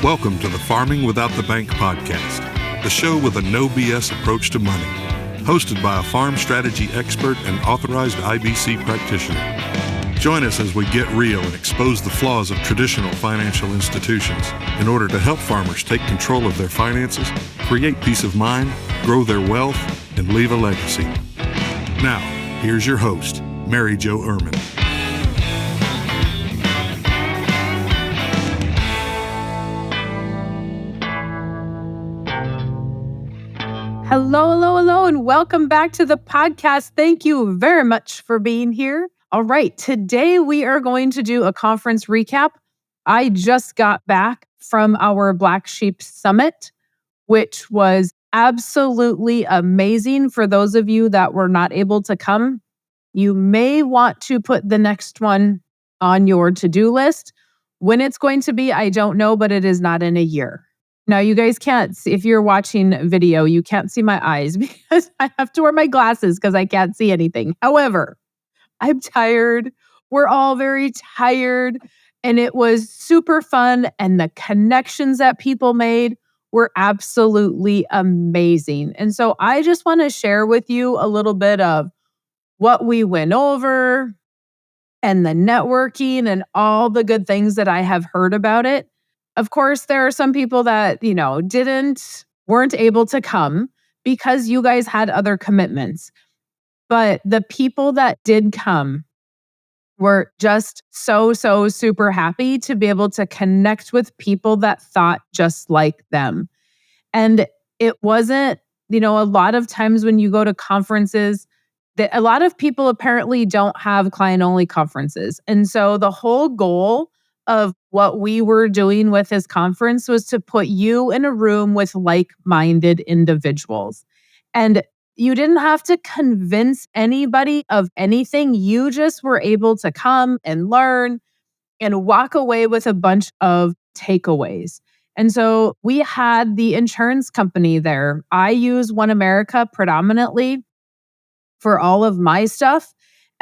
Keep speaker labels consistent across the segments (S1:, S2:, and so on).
S1: Welcome to the Farming Without the Bank podcast, the show with a no BS approach to money, hosted by a farm strategy expert and authorized IBC practitioner. Join us as we get real and expose the flaws of traditional financial institutions in order to help farmers take control of their finances, create peace of mind, grow their wealth, and leave a legacy. Now, here's your host, Mary Jo Ehrman.
S2: Hello, and welcome back to the podcast. Thank you very much for being here. All right, today we are going to do a conference recap. I just got back from our Blacksheep Summit, which was absolutely amazing. For those of you that were not able to come, you may want to put the next one on your to-do list. When it's going to be, I don't know, but it is not in a year. Now, you guys can't see, if you're watching video, you can't see my eyes because I have to wear my glasses because I can't see anything. However, I'm tired. We're all very tired. And it was super fun. And the connections that people made were absolutely amazing. And so I just want to share with you a little bit of what we went over and the networking and all the good things that I have heard about it. Of course, there are some people that, weren't able to come because you guys had other commitments. But the people that did come were just so super happy to be able to connect with people that thought just like them. And it wasn't, a lot of times when you go to conferences, that a lot of people apparently don't have client-only conferences. And so the whole goal of what we were doing with this conference was to put you in a room with like-minded individuals. And you didn't have to convince anybody of anything. You just were able to come and learn and walk away with a bunch of takeaways. And so we had the insurance company there. I use One America predominantly for all of my stuff.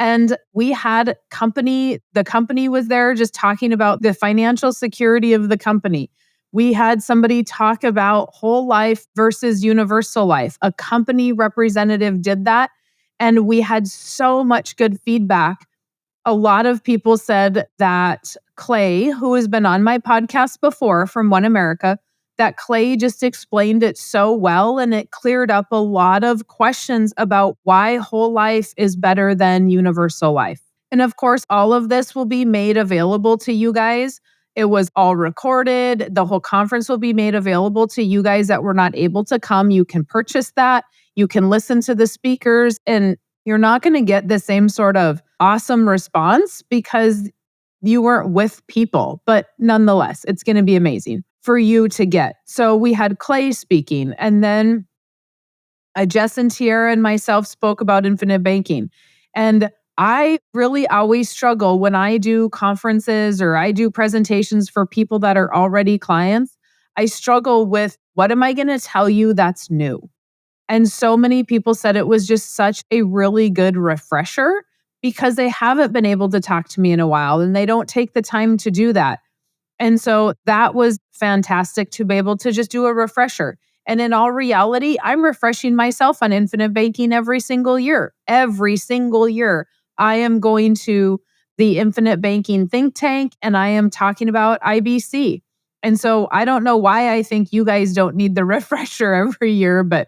S2: And we had the company was there just talking about the financial security of the company. We had somebody talk about whole life versus universal life. A company representative did that. And we had so much good feedback. A lot of people said that Clay, who has been on my podcast before from One America, that Clay just explained it so well, and it cleared up a lot of questions about why whole life is better than universal life. And of course, all of this will be made available to you guys. It was all recorded. The whole conference will be made available to you guys that were not able to come. You can purchase that. You can listen to the speakers, and you're not going to get the same sort of awesome response because you weren't with people. But nonetheless, it's going to be amazing for you to get. So we had Clay speaking, and then Jess and Tiara and myself spoke about infinite banking. And I really always struggle when I do conferences or I do presentations for people that are already clients. I struggle with, what am I going to tell you that's new? And so many people said it was just such a really good refresher because they haven't been able to talk to me in a while and they don't take the time to do that. And so that was fantastic to be able to just do a refresher. And in all reality, I'm refreshing myself on infinite banking every single year. Every single year, I am going to the infinite banking think tank and I am talking about IBC. And so I don't know why I think you guys don't need the refresher every year, but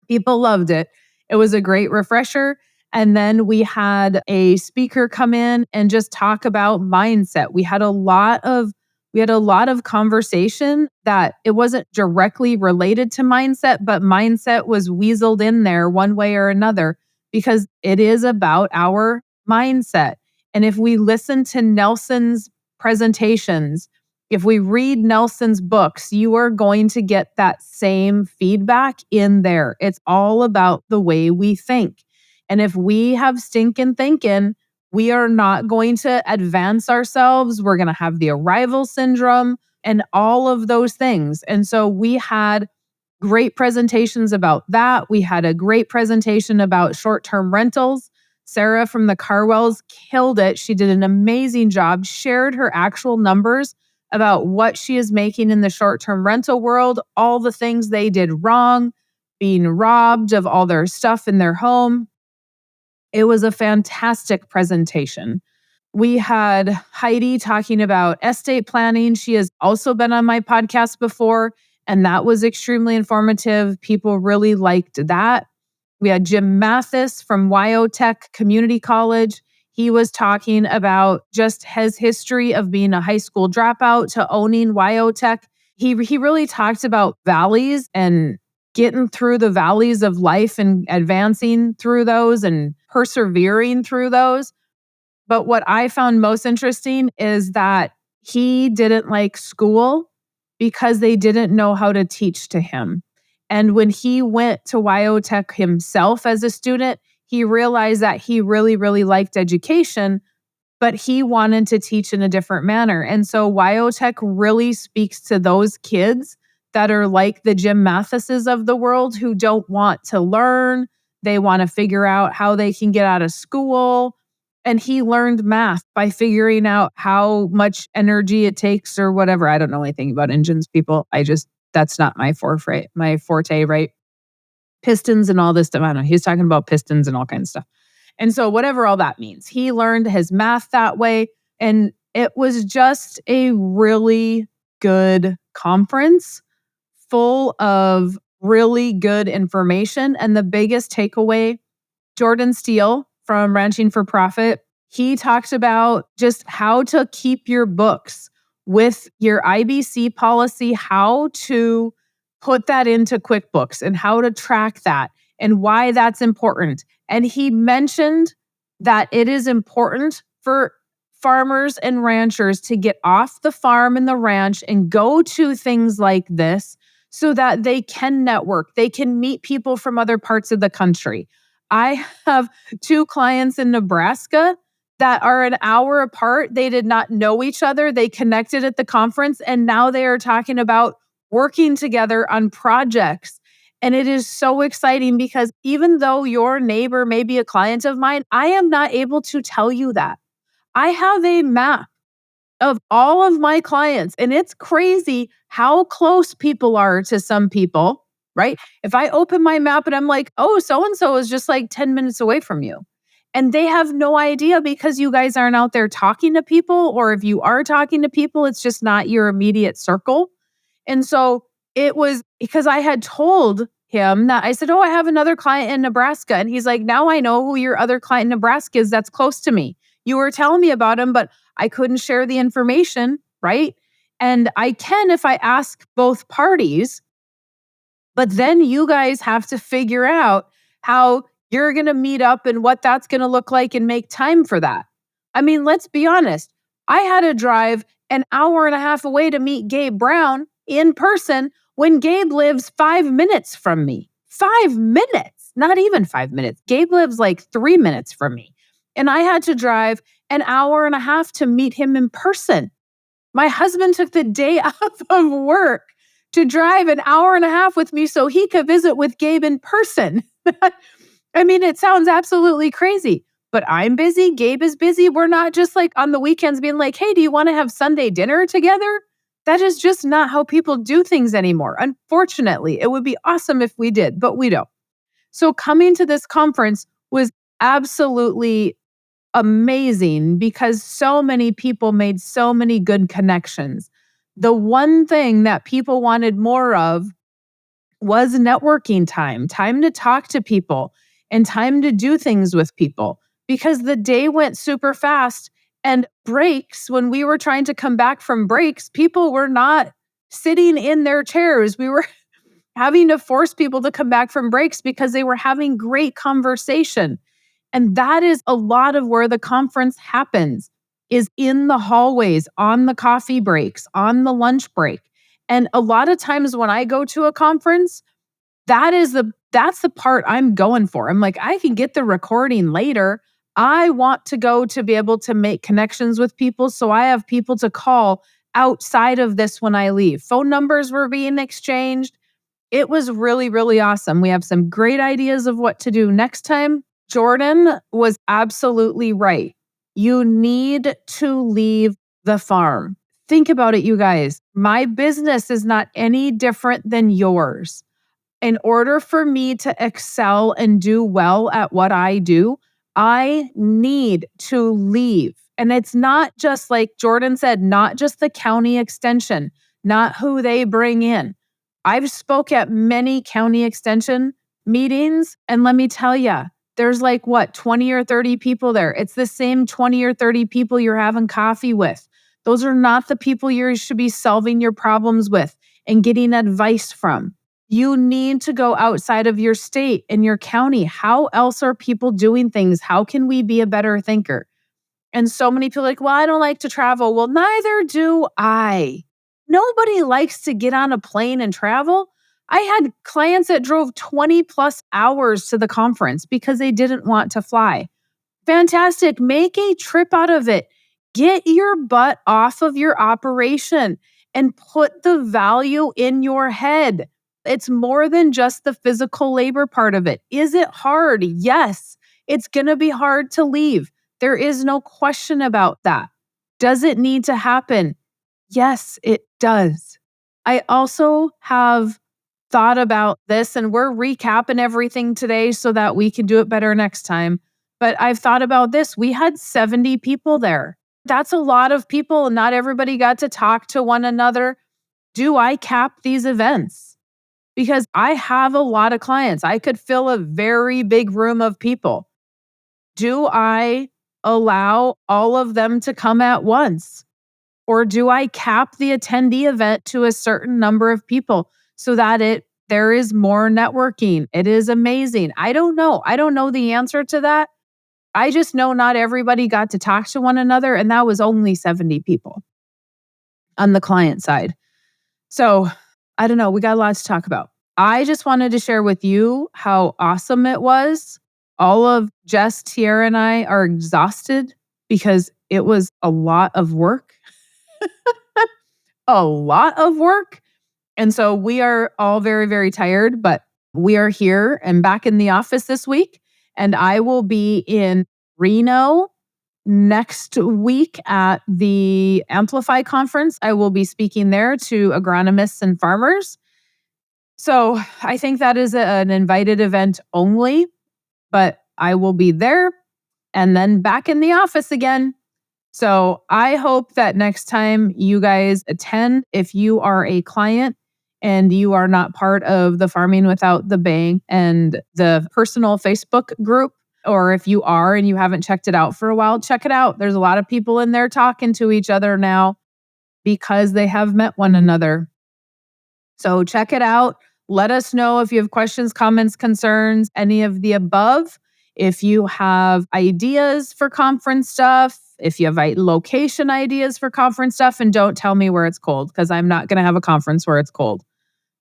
S2: people loved it. It was a great refresher. And then we had a speaker come in and just talk about mindset. We had a lot of conversation that it wasn't directly related to mindset, but mindset was weaseled in there one way or another because it is about our mindset. And if we listen to Nelson's presentations, if we read Nelson's books, you are going to get that same feedback in there. It's all about the way we think. And if we have stinking thinking, we are not going to advance ourselves. We're going to have the arrival syndrome and all of those things. And so we had great presentations about that. We had a great presentation about short-term rentals. Sarah from the Carwells killed it. She did an amazing job, shared her actual numbers about what she is making in the short-term rental world, all the things they did wrong, being robbed of all their stuff in their home. It was a fantastic presentation. We had Heidi talking about estate planning. She has also been on my podcast before, and that was extremely informative. People really liked that. We had Jim Mathis from WyoTech Community College. He was talking about just his history of being a high school dropout to owning WyoTech. He really talked about valleys and getting through the valleys of life and advancing through those and persevering through those. But what I found most interesting is that he didn't like school because they didn't know how to teach to him. And when he went to WyoTech himself as a student, he realized that he really, really liked education, but he wanted to teach in a different manner. And so WyoTech really speaks to those kids that are like the Jim Mathises of the world who don't want to learn. They want to figure out how they can get out of school. And he learned math by figuring out how much energy it takes or whatever. I don't know anything about engines, people. That's not my forte, right? Pistons and all this stuff. I don't know. He's talking about pistons and all kinds of stuff. And so whatever all that means, he learned his math that way. And it was just a really good conference full of really good information. And the biggest takeaway, Jordan Steele from Ranching for Profit, he talked about just how to keep your books with your IBC policy, how to put that into QuickBooks and how to track that and why that's important. And he mentioned that it is important for farmers and ranchers to get off the farm and the ranch and go to things like this so that they can network, they can meet people from other parts of the country. I have 2 clients in Nebraska that are an hour apart. They did not know each other. They connected at the conference, and now they are talking about working together on projects. And it is so exciting because even though your neighbor may be a client of mine, I am not able to tell you that. I have a map of all of my clients, and it's crazy how close people are to some people, right? If I open my map and I'm like, oh, so-and-so is just like 10 minutes away from you. And they have no idea because you guys aren't out there talking to people, or if you are talking to people, it's just not your immediate circle. And so it was because I had told him that I said, oh, I have another client in Nebraska. And he's like, now I know who your other client in Nebraska is that's close to me. You were telling me about him, but I couldn't share the information, right? And I can if I ask both parties, but then you guys have to figure out how you're going to meet up and what that's going to look like and make time for that. I mean, let's be honest. I had to drive an hour and a half away to meet Gabe Brown in person when Gabe lives 5 minutes from me. 5 minutes, not even 5 minutes. Gabe lives like 3 minutes from me. And I had to drive an hour and a half to meet him in person. My husband took the day off of work to drive an hour and a half with me so he could visit with Gabe in person. I mean, it sounds absolutely crazy, but I'm busy. Gabe is busy. We're not just like on the weekends being like, hey, do you want to have Sunday dinner together? That is just not how people do things anymore. Unfortunately, it would be awesome if we did, but we don't. So coming to this conference was absolutely amazing because so many people made so many good connections. The one thing that people wanted more of was networking time to talk to people and time to do things with people because the day went super fast. And breaks, when we were trying to come back from breaks, people were not sitting in their chairs. We were having to force people to come back from breaks because they were having great conversation. And that is a lot of where the conference happens, is in the hallways, on the coffee breaks, on the lunch break. And a lot of times when I go to a conference, that's the part I'm going for. I'm like, I can get the recording later. I want to go to be able to make connections with people. So I have people to call outside of this when I leave. Phone numbers were being exchanged. It was really, really awesome. We have some great ideas of what to do next time. Jordan was absolutely right. You need to leave the farm. Think about it, you guys. My business is not any different than yours. In order for me to excel and do well at what I do, I need to leave. And it's not just like Jordan said, not just the county extension, not who they bring in. I've spoke at many county extension meetings, and let me tell you, there's like what, 20 or 30 people there. It's the same 20 or 30 people you're having coffee with. Those are not the people you should be solving your problems with and getting advice from. You need to go outside of your state and your county. How else are people doing things? How can we be a better thinker? And so many people are like, well, I don't like to travel. Well, neither do I. Nobody likes to get on a plane and travel. I had clients that drove 20 plus hours to the conference because they didn't want to fly. Fantastic. Make a trip out of it. Get your butt off of your operation and put the value in your head. It's more than just the physical labor part of it. Is it hard? Yes. It's going to be hard to leave. There is no question about that. Does it need to happen? Yes, it does. I also have thought about this, and we're recapping everything today so that we can do it better next time. But I've thought about this. We had 70 people there. That's a lot of people. Not everybody got to talk to one another. Do I cap these events? Because I have a lot of clients. I could fill a very big room of people. Do I allow all of them to come at once? Or do I cap the attendee event to a certain number of people so that there is more networking? It is amazing. I don't know. I don't know the answer to that. I just know not everybody got to talk to one another, and that was only 70 people on the client side. So I don't know. We got a lot to talk about. I just wanted to share with you how awesome it was. All of Jess, Tierra, and I are exhausted because it was a lot of work. A lot of work. And so we are all very, very tired, but we are here and back in the office this week. And I will be in Reno next week at the Amplify conference. I will be speaking there to agronomists and farmers. So I think that is an invited event only, but I will be there and then back in the office again. So I hope that next time you guys attend, if you are a client and you are not part of the Farming Without the Bank and the personal Facebook group, or if you are and you haven't checked it out for a while, check it out. There's a lot of people in there talking to each other now because they have met one another. So check it out. Let us know if you have questions, comments, concerns, any of the above. If you have ideas for conference stuff, if you have location ideas for conference stuff, and don't tell me where it's cold, because I'm not going to have a conference where it's cold.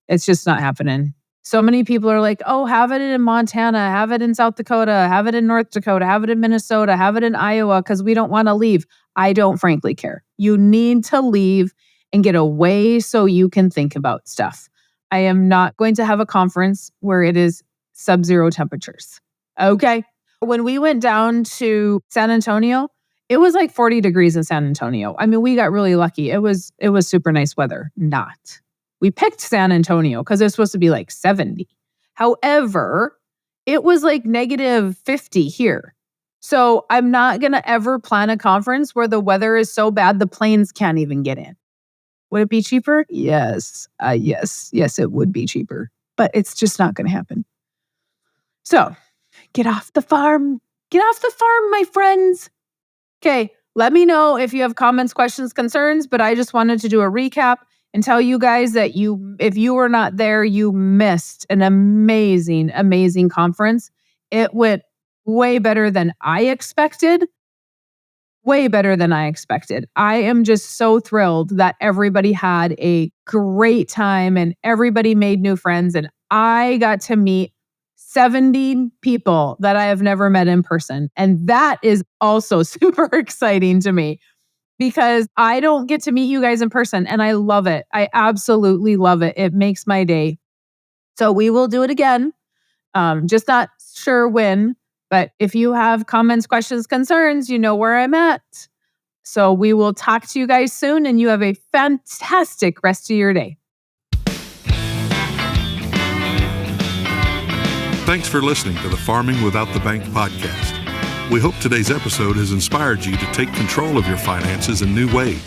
S2: It's just not happening. So many people are like, oh, have it in Montana, have it in South Dakota, have it in North Dakota, have it in Minnesota, have it in Iowa, because we don't want to leave. I don't frankly care. You need to leave and get away so you can think about stuff. I am not going to have a conference where it is sub-zero temperatures. Okay. When we went down to San Antonio, it was like 40 degrees in San Antonio. I mean, we got really lucky. It was super nice weather. Not. We picked San Antonio because it was supposed to be like 70. However, it was like negative 50 here. So I'm not going to ever plan a conference where the weather is so bad the planes can't even get in. Would it be cheaper? Yes. Yes, it would be cheaper. But it's just not going to happen. So get off the farm. Get off the farm, my friends. Okay, let me know if you have comments, questions, concerns, but I just wanted to do a recap and tell you guys that if you were not there, you missed an amazing, amazing conference. It went way better than I expected. Way better than I expected. I am just so thrilled that everybody had a great time and everybody made new friends. And I got to meet 70 people that I have never met in person. And that is also super exciting to me because I don't get to meet you guys in person. And I love it. I absolutely love it. It makes my day. So we will do it again. Just not sure when. But if you have comments, questions, concerns, you know where I'm at. So we will talk to you guys soon, and you have a fantastic rest of your day.
S1: Thanks for listening to the Farming Without the Bank podcast. We hope today's episode has inspired you to take control of your finances in new ways.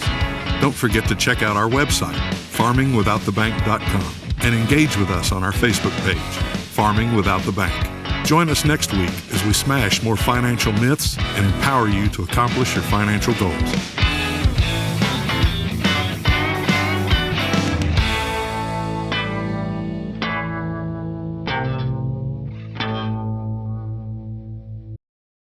S1: Don't forget to check out our website, farmingwithoutthebank.com, and engage with us on our Facebook page, Farming Without the Bank. Join us next week as we smash more financial myths and empower you to accomplish your financial goals.